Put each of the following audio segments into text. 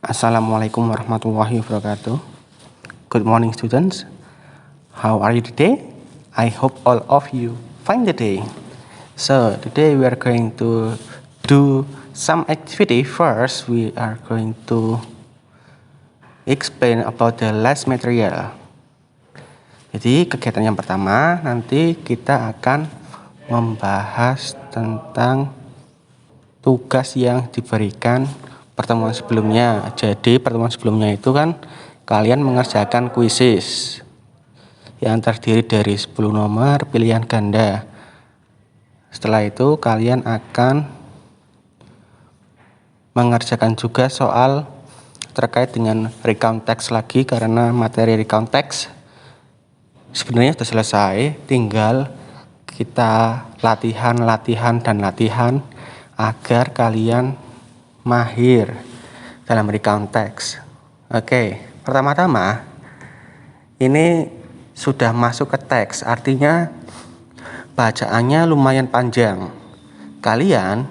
Assalamualaikum warahmatullahi wabarakatuh. Good morning, students. How are you today? I hope all of you fine today. So today we are going to do some activity. First, we are going to explain about the last material. Jadi kegiatan yang pertama nanti kita akan membahas tentang tugas yang diberikan pertemuan sebelumnya. Jadi pertemuan sebelumnya itu kan kalian mengerjakan kuisis yang terdiri dari 10 nomor pilihan ganda. Setelah itu kalian akan mengerjakan juga soal terkait dengan recount text lagi, karena materi recount text sebenarnya sudah selesai, tinggal kita latihan agar kalian mahir dalam recount text. Oke, pertama-tama ini sudah masuk ke teks, artinya bacaannya lumayan panjang. Kalian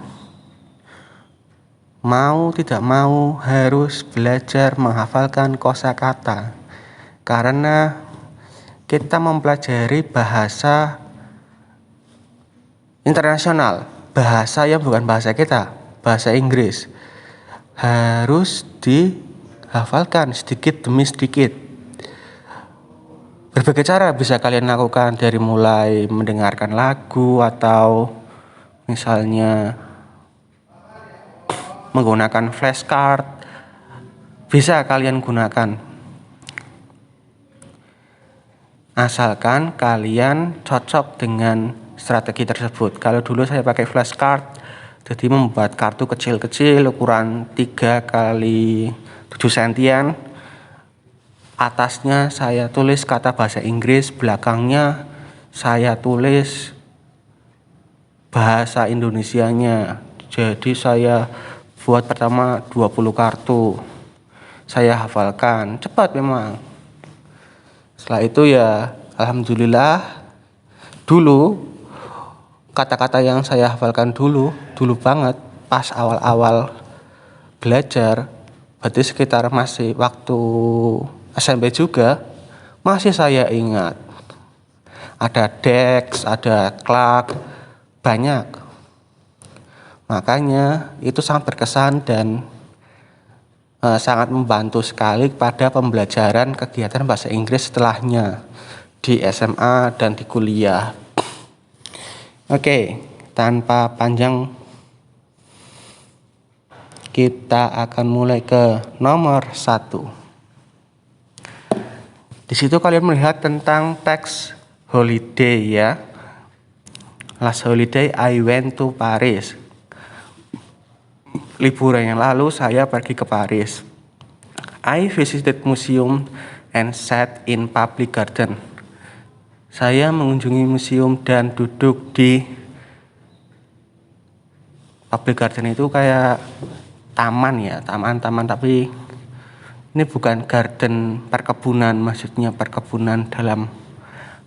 mau tidak mau harus belajar menghafalkan kosakata, karena kita mempelajari bahasa internasional, bahasa yang bukan bahasa kita, bahasa Inggris. Harus dihafalkan sedikit demi sedikit. Berbagai cara bisa kalian lakukan, dari mulai mendengarkan lagu atau misalnya menggunakan flashcard, bisa kalian gunakan. Asalkan kalian cocok dengan strategi tersebut. Kalau dulu saya pakai flashcard, jadi membuat kartu kecil-kecil ukuran 3 kali 7 sentian. Atasnya saya tulis kata bahasa Inggris, belakangnya saya tulis bahasa Indonesianya. Jadi saya buat pertama 20 kartu. Saya hafalkan, cepat memang. Setelah itu ya alhamdulillah, dulu kata-kata yang saya hafalkan dulu banget pas awal-awal belajar, berarti sekitar masih waktu SMP juga, masih saya ingat. Ada Dex, ada Clark, banyak. Makanya itu sangat berkesan dan sangat membantu sekali pada pembelajaran kegiatan bahasa Inggris setelahnya di SMA dan di kuliah. Oke, tanpa panjang kita akan mulai ke nomor 1. Di situ kalian melihat tentang teks holiday ya. Last holiday I went to Paris. Liburan yang lalu saya pergi ke Paris. I visited museum and sat in public garden. Saya mengunjungi museum dan duduk di public garden. Itu kayak taman ya, taman, tapi ini bukan garden perkebunan, maksudnya perkebunan dalam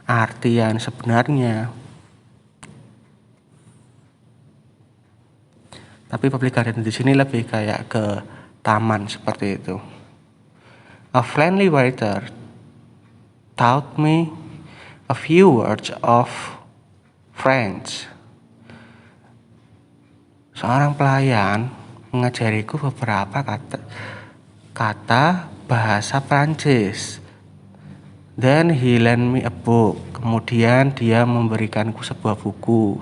artian sebenarnya. Tapi public garden di sini lebih kayak ke taman seperti itu. A friendly waiter taught me a few words of French. Seorang pelayan mengajariku beberapa kata bahasa Prancis. Then he lent me a book. Kemudian dia memberikanku sebuah buku.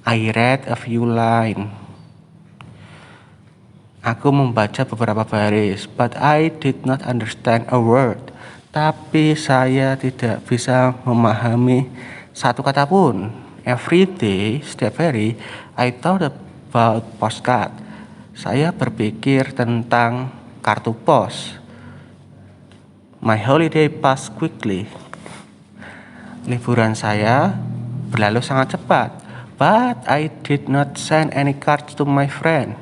I read a few lines. Aku membaca beberapa baris, but I did not understand a word. Tapi saya tidak bisa memahami satu kata pun. Every day, setiap hari, I thought about postcard. Saya berpikir tentang kartu pos. My holiday passed quickly. Liburan saya berlalu sangat cepat. But I did not send any cards to my friend.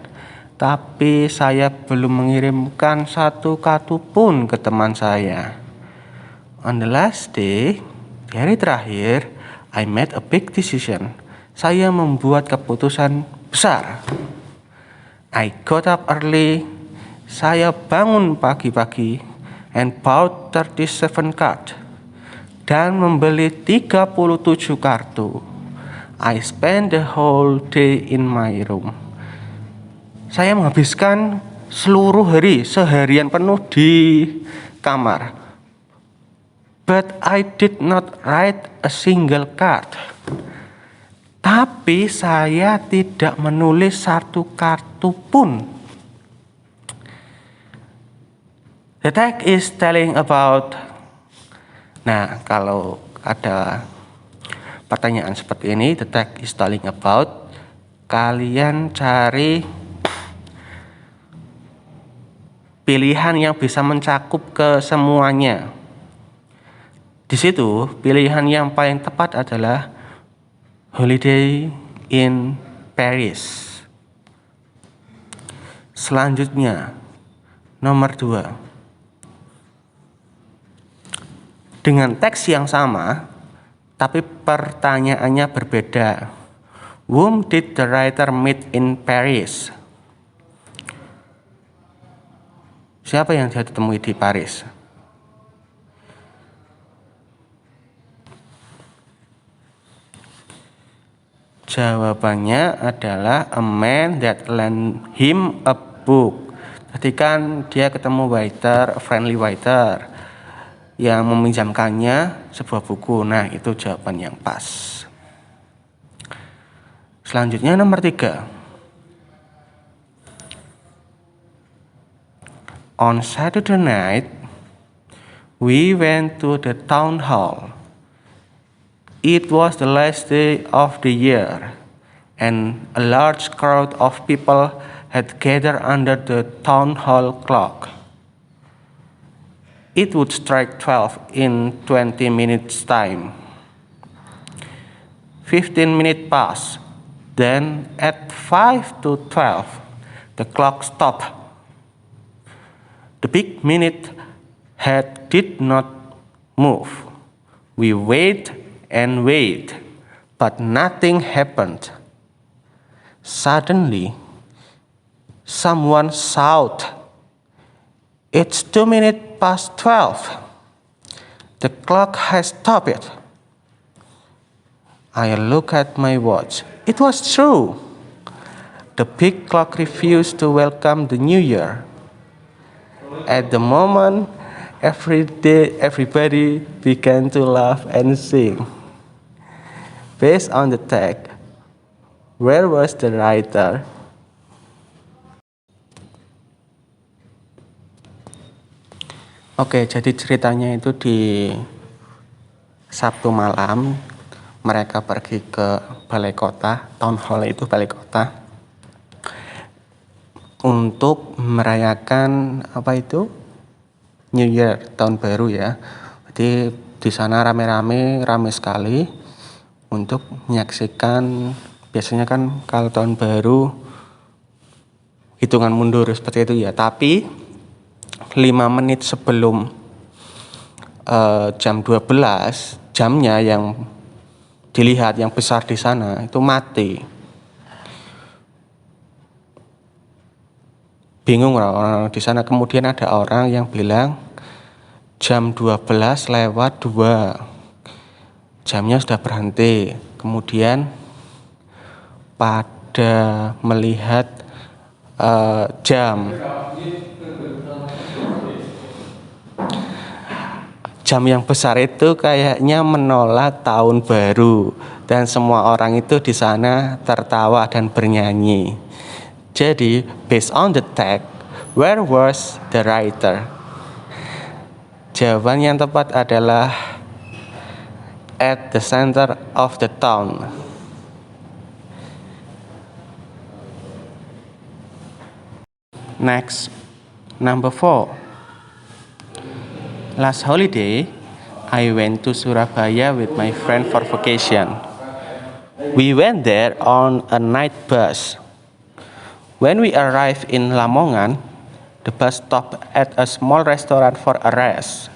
Tapi saya belum mengirimkan satu kartu pun ke teman saya. On the last day, di hari terakhir, I made a big decision. Saya membuat keputusan besar. I got up early Saya bangun pagi-pagi and bought 37 card dan membeli 37 kartu. I spent the whole day in my room. Saya menghabiskan seluruh hari, seharian penuh di kamar. But I did not write a single card. Tapi saya tidak menulis satu kartu pun. The text is telling about. Nah, kalau ada pertanyaan seperti ini, the text is telling about. Kalian cari pilihan yang bisa mencakup ke semuanya. Di situ, pilihan yang paling tepat adalah holiday in Paris. Selanjutnya, nomor 2. Dengan teks yang sama, tapi pertanyaannya berbeda. Whom did the writer meet in Paris? Siapa yang dia temui di Paris? Jawabannya adalah a man that lent him a book. Tadi kan dia ketemu waiter, a friendly waiter yang meminjamkannya sebuah buku. Nah, itu jawaban yang pas. Selanjutnya nomor 3. On Saturday night, we went to the town hall. It was the last day of the year, and a large crowd of people had gathered under the town hall clock. It would strike 12 in 20 minutes time. 15 minutes passed. Then at 5 to 12, the clock stopped. The big minute head did not move. We wait and wait, but nothing happened. Suddenly, someone shouted, "It's 2 minutes past 12. The clock has stopped." I looked at my watch. It was true. The big clock refused to welcome the new year. At the moment, everybody began to laugh and sing. Based on the text, where was the writer? Oke, jadi ceritanya itu di Sabtu malam mereka pergi ke balai kota, town hall itu balai kota, untuk merayakan New Year, tahun baru ya. Jadi di sana rame sekali untuk menyaksikan. Biasanya kan kalau tahun baru hitungan mundur seperti itu ya. Tapi 5 menit sebelum jam 12, jamnya yang dilihat yang besar di sana itu mati. Bingung orang di sana. Kemudian ada orang yang bilang jam 12 lewat 2, jamnya sudah berhenti. Kemudian pada melihat jam yang besar itu kayaknya menolak tahun baru, dan semua orang itu di sana tertawa dan bernyanyi. Jadi, based on the text, where was the writer? Jawaban yang tepat adalah at the center of the town. Next, number 4. Last holiday, I went to Surabaya with my friend for vacation. We went there on a night bus. When we arrived in Lamongan, the bus stopped at a small restaurant for a rest.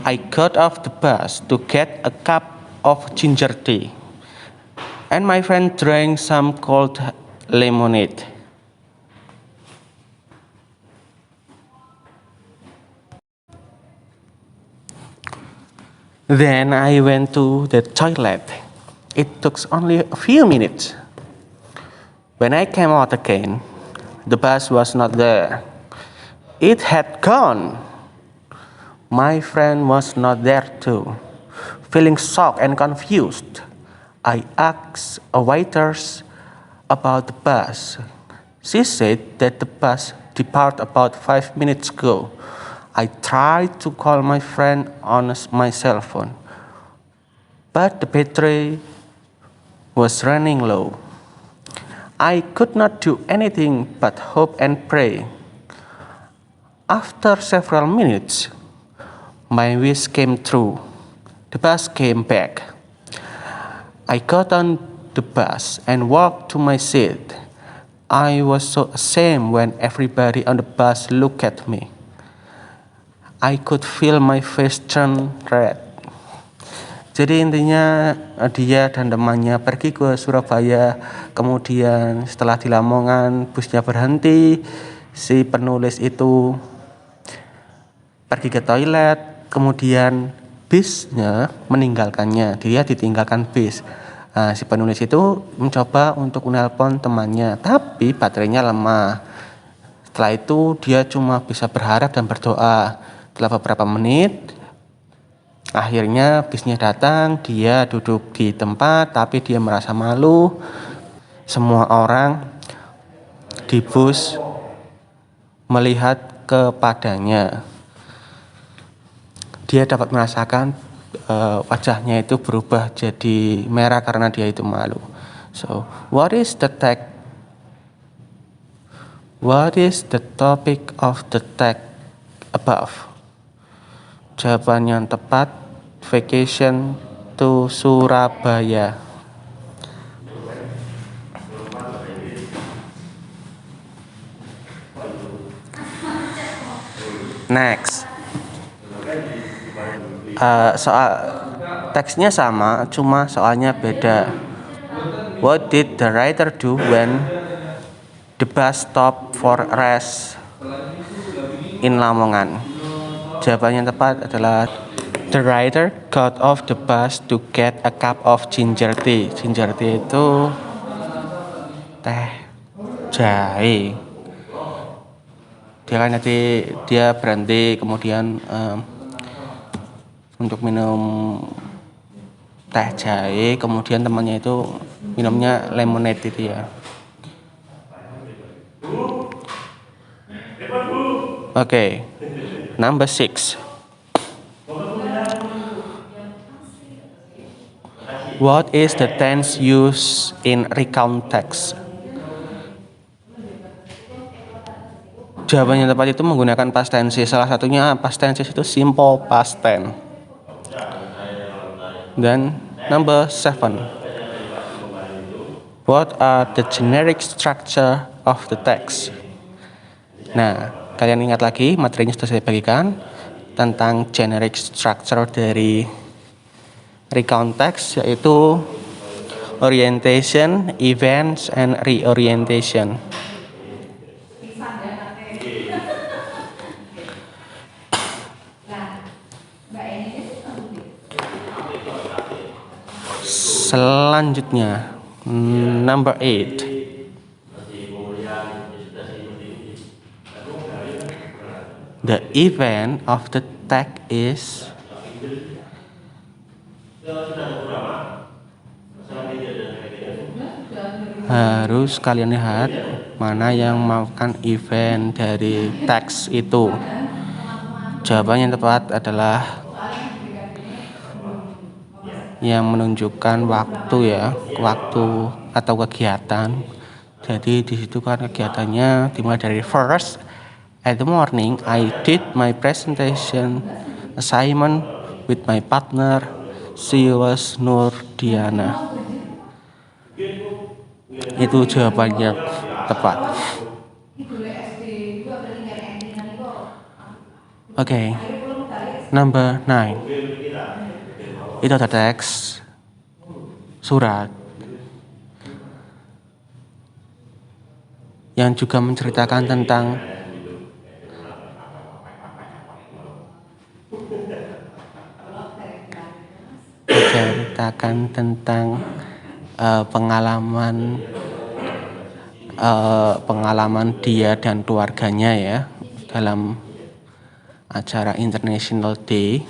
I got off the bus to get a cup of ginger tea, and my friend drank some cold lemonade. Then I went to the toilet. It took only a few minutes. When I came out again, the bus was not there. It had gone. My friend was not there too. Feeling shocked and confused, I asked a waitress about the bus. She said that the bus departed about 5 minutes ago. I tried to call my friend on my cell phone, but the battery was running low. I could not do anything but hope and pray. After several minutes, my wish came true. The bus came back. I got on the bus and walked to my seat. I was so ashamed when everybody on the bus looked at me. I could feel my face turn red. Jadi intinya dia dan temannya pergi ke Surabaya, kemudian setelah di Lamongan busnya berhenti, si penulis itu pergi ke toilet, kemudian bisnya meninggalkannya, dia ditinggalkan bis. Nah, si penulis itu mencoba untuk menelpon temannya, tapi baterainya lemah. Setelah itu dia cuma bisa berharap dan berdoa. Setelah beberapa menit, akhirnya bisnya datang, dia duduk di tempat, tapi dia merasa malu. Semua orang di bus melihat kepadanya. Dia dapat merasakan wajahnya itu berubah jadi merah karena dia itu malu. So, what is the topic of the text above? Jawaban yang tepat, vacation to Surabaya. Next. Soal teksnya sama, cuma soalnya beda. What did the writer do when the bus stopped for rest in Lamongan? Jawaban yang tepat adalah the writer got off the bus to get a cup of ginger tea. Ginger tea itu teh jahe. Dia berhenti kemudian untuk minum teh jahe, kemudian temannya itu minumnya lemonade itu ya. Okay, number 6. What is the tense used in recount text? Jawaban yang tepat itu menggunakan past tense. Salah satunya past tense itu simple past tense. Dan number 7. What are the generic structure of the text? Nah, kalian ingat lagi materinya sudah saya bagikan tentang generic structure dari recount text, yaitu orientation, events, and reorientation. Selanjutnya, number 8. The event of the text is harus kalian lihat mana yang merupakan event dari teks itu. Jawaban yang tepat adalah yang menunjukkan waktu ya, waktu atau kegiatan. Jadi di situ kan kegiatannya dimulai dari first at the morning I did my presentation assignment with my partner. She was Nurdiana. Itu jawabannya tepat. Okay, number 9. Itu ada teks surat yang juga menceritakan tentang menceritakan tentang pengalaman dia dan keluarganya ya dalam acara International Day.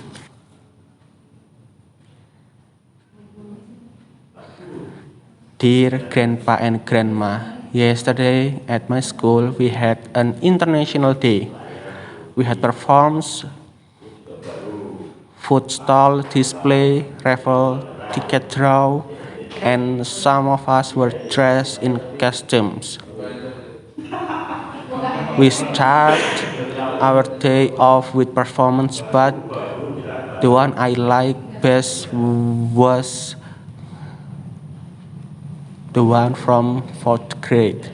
Dear Grandpa and Grandma, yesterday at my school we had an International Day. We had performs, food stall, display, raffle, ticket draw, and some of us were dressed in costumes. We start our day off with performance, but the one I liked best was the one from 4th grade.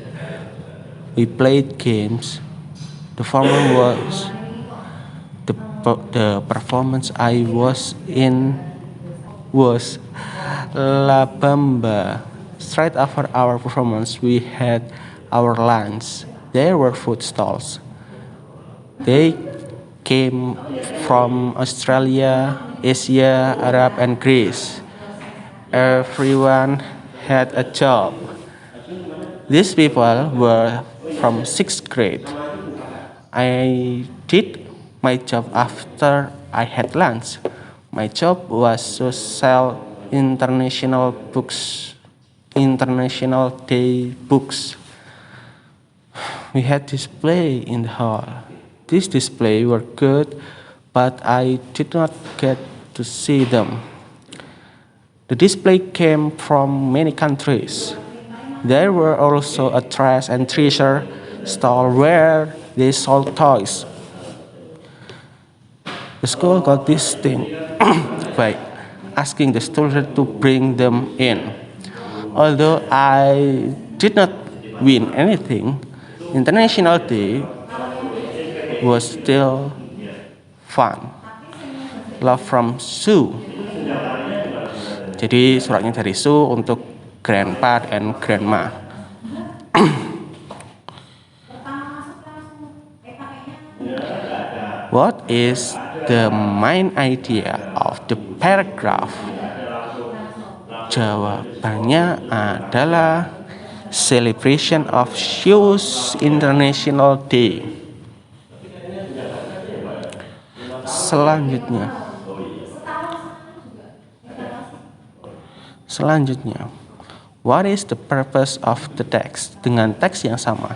We played games. The former was the performance I was in was La Bamba. Straight after our performance, we had our lunch. There were food stalls. They came from Australia, Asia, Arab, and Greece. Everyone had a job. These people were from 6th grade. I did my job after I had lunch. My job was to sell international day books. We had display in the hall. These displays were good, but I did not get to see them. The display came from many countries. There were also a trash and treasure stall where they sold toys. The school got this thing by asking the students to bring them in. Although I did not win anything, International Day was still fun. Love from Sue. Jadi suratnya dari Sue untuk Grandpa and Grandma. What is the main idea of the paragraph? Jawabannya adalah celebration of Shoes International Day. Selanjutnya, what is the purpose of the text? Dengan teks yang sama.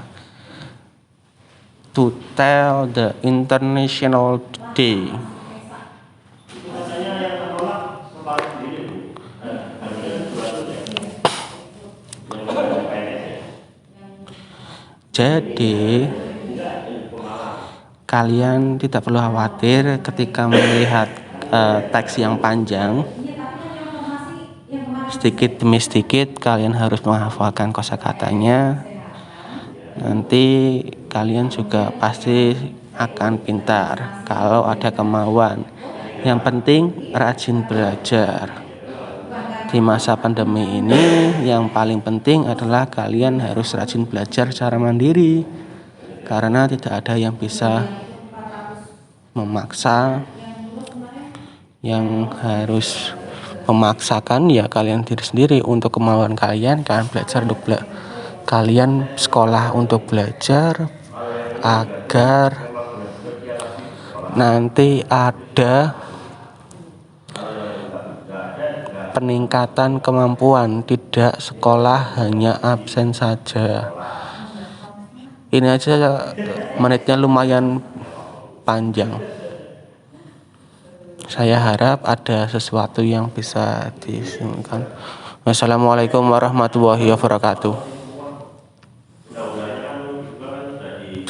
To tell the International Day. Jadi, kalian tidak perlu khawatir ketika melihat teks yang panjang. Sedikit demi sedikit kalian harus menghafalkan kosakatanya. Nanti kalian juga pasti akan pintar kalau ada kemauan. Yang penting rajin belajar. Di masa pandemi ini yang paling penting adalah kalian harus rajin belajar secara mandiri. Karena tidak ada yang bisa memaksa. Yang harus memaksakan ya kalian diri sendiri. Untuk kemauan kalian belajar untuk kalian sekolah untuk belajar agar nanti ada peningkatan kemampuan, tidak sekolah hanya absen saja. Ini aja menitnya lumayan panjang. Saya harap ada sesuatu yang bisa disimpulkan. Wassalamualaikum warahmatullahi wabarakatuh.